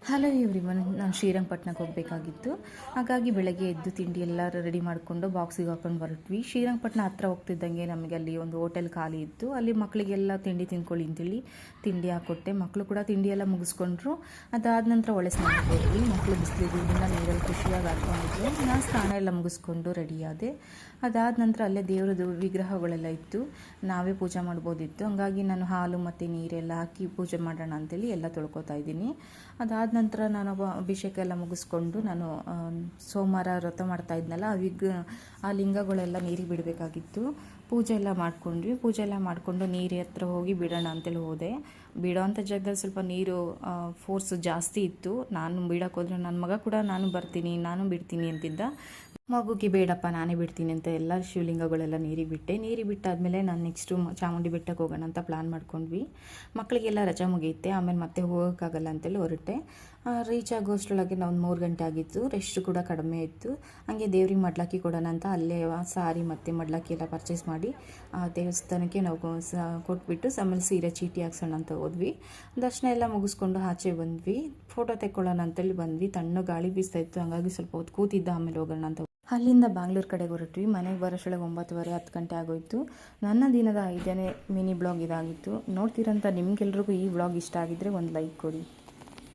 Hello everyone, ನಾನು ಶ್ರೀರಂಗಪಟ್ಟಣಕ್ಕೆ ಹೋಗಬೇಕಾಗಿತ್ತು. ಹಾಗಾಗಿ ಬೆಳಗ್ಗೆ ಎದ್ದು ತಿಂಡಿ ಎಲ್ಲ ರೆಡಿ ಮಾಡಿಕೊಂಡು ಬಾಕ್ಸಿಗೆ ಹಾಕೊಂಡು ಹೊರಟ್ವಿ. ಶ್ರೀರಂಗಪಟ್ಟಣ ಹತ್ರ ಹೋಗ್ತಿದ್ದಂಗೆ ನಮಗೆ ಅಲ್ಲಿ ಒಂದು ಹೋಟೆಲ್ ಖಾಲಿ ಇತ್ತು. ಅಲ್ಲಿ ಮಕ್ಕಳಿಗೆಲ್ಲ ತಿಂಡಿ ತಿಂದ್ಕೊಳ್ಳಿ ಅಂತೇಳಿ ತಿಂಡಿ ಹಾಕ್ಕೊಟ್ಟೆ. ಮಕ್ಕಳು ಕೂಡ ತಿಂಡಿ ಎಲ್ಲ ಮುಗಿಸ್ಕೊಂಡ್ರು. ಅದಾದ ನಂತರ ಒಳ್ಳೆ ಸ್ನಾನಕ್ಕೆ ಹೋದ್ವಿ. ಮಕ್ಕಳು ಬಿಸಿಲಿದ್ದು ನೀರಲ್ಲಿ ಖುಷಿಯಾಗಿ ಆಡ್ಕೊಂಡಿದ್ರು. ನಾನು ಸ್ನಾನ ಎಲ್ಲ ಮುಗಿಸ್ಕೊಂಡು ರೆಡಿಯಾದೆ. ಅದಾದ ನಂತರ ಅಲ್ಲೇ ದೇವರದ್ದು ವಿಗ್ರಹಗಳೆಲ್ಲ ಇತ್ತು, ನಾವೇ ಪೂಜೆ ಮಾಡ್ಬೋದಿತ್ತು. ಹಂಗಾಗಿ ನಾನು ಹಾಲು ಮತ್ತು ನೀರೆಲ್ಲ ಹಾಕಿ ಪೂಜೆ ಮಾಡೋಣ ಅಂತೇಳಿ ಎಲ್ಲ ತೊಳ್ಕೊತಾ ಇದ್ದೀನಿ. ಅದಾದ ನಂತರ ನಾನು ಅಭಿಷೇಕ ಎಲ್ಲ ಮುಗಿಸ್ಕೊಂಡು ನಾನು ಸೋಮವಾರ ವ್ರತ ಮಾಡ್ತಾ ಇದ್ನಲ್ಲ, ಆ ಲಿಂಗಗಳೆಲ್ಲ ನೀರಿಗೆ ಬಿಡಬೇಕಾಗಿತ್ತು. ಪೂಜೆ ಎಲ್ಲ ಮಾಡ್ಕೊಂಡ್ವಿ. ಪೂಜೆ ಎಲ್ಲ ಮಾಡಿಕೊಂಡು ನೀರು ಹತ್ರ ಹೋಗಿ ಬಿಡೋಣ ಅಂತೇಳಿ ಹೋದೆ. ಬಿಡೋವಂಥ ಜಾಗದಲ್ಲಿ ಸ್ವಲ್ಪ ನೀರು ಫೋರ್ಸ್ ಜಾಸ್ತಿ ಇತ್ತು. ನಾನು ಬಿಡೋಕೆ ಹೋದ್ರೆ ನನ್ನ ಮಗ ಕೂಡ ನಾನು ಬರ್ತೀನಿ, ನಾನು ಬಿಡ್ತೀನಿ ಅಂತಿದ್ದ. ಮಗುಗೆ ಬೇಡಪ್ಪ ನಾನೇ ಬಿಡ್ತೀನಿ ಅಂತ ಎಲ್ಲ ಶಿವಲಿಂಗಗಳೆಲ್ಲ ನೀರಿಗೆ ಬಿಟ್ಟೆ. ನೀರಿಗೆ ಬಿಟ್ಟಾದಮೇಲೆ ನಾನು ನೆಕ್ಸ್ಟು ಚಾಮುಂಡಿ ಬೆಟ್ಟಕ್ಕೆ ಹೋಗೋಣ ಅಂತ ಪ್ಲ್ಯಾನ್ ಮಾಡ್ಕೊಂಡ್ವಿ. ಮಕ್ಕಳಿಗೆಲ್ಲ ರಜೆ ಮುಗಿಯುತ್ತೆ, ಆಮೇಲೆ ಮತ್ತೆ ಹೋಗೋಕ್ಕಾಗಲ್ಲ ಅಂತೇಳಿ ಹೊರಟೆ. ರೀಚ್ ಆಗೋಷ್ಟರೊಳಗೆ ನಾವು 3 ಗಂಟೆ ಆಗಿತ್ತು. ರೆಸ್ಟ್ ಕೂಡ ಕಡಿಮೆ ಇತ್ತು. ಹಾಗೆ ದೇವ್ರಿಗೆ ಮಡ್ಲಕ್ಕಿ ಕೊಡೋಣ ಅಂತ ಅಲ್ಲೇ ಸಾರಿ ಮತ್ತು ಮಡ್ಲಕ್ಕಿ ಎಲ್ಲ ಪರ್ಚೇಸ್ ಮಾಡಿ ದೇವಸ್ಥಾನಕ್ಕೆ ನಾವು ಕೊಟ್ಬಿಟ್ಟು ಆಮೇಲೆ ಸೀರೆ ಚೀಟಿ ಹಾಕ್ಸೋಣ ಅಂತ ಹೋದ್ವಿ. ದರ್ಶನ ಎಲ್ಲ ಮುಗಿಸ್ಕೊಂಡು ಆಚೆ ಬಂದ್ವಿ. ಫೋಟೋ ತೆಕ್ಕೊಳ್ಳೋಣ ಅಂತೇಳಿ ಬಂದ್ವಿ. ತಣ್ಣ ಗಾಳಿ ಬೀಸ್ತಾ ಇತ್ತು, ಹಾಗಾಗಿ ಸ್ವಲ್ಪ ಹೊತ್ತು ಕೂತಿದ್ದ, ಆಮೇಲೆ ಹೋಗೋಣ ಅಂತ ಅಲ್ಲಿಂದ ಬ್ಯಾಂಗ್ಳೂರು ಕಡೆಗೆ ಹೊರಟ್ವಿ. ಮನೆಗೆ ಬರೋಷ್ಟೊಳಗೆ 9:30 10 ಗಂಟೆ ಆಗೋಯಿತು. ನನ್ನ ದಿನದ 5ನೇ ಮಿನಿ ಬ್ಲಾಗ್ ಇದಾಗಿತ್ತು. ನೋಡ್ತಿರೋಂಥ ನಿಮ್ಗೆಲ್ರಿಗೂ ಈ ಬ್ಲಾಗ್ ಇಷ್ಟ ಆಗಿದ್ದರೆ ಒಂದು ಲೈಕ್ ಕೊಡಿ.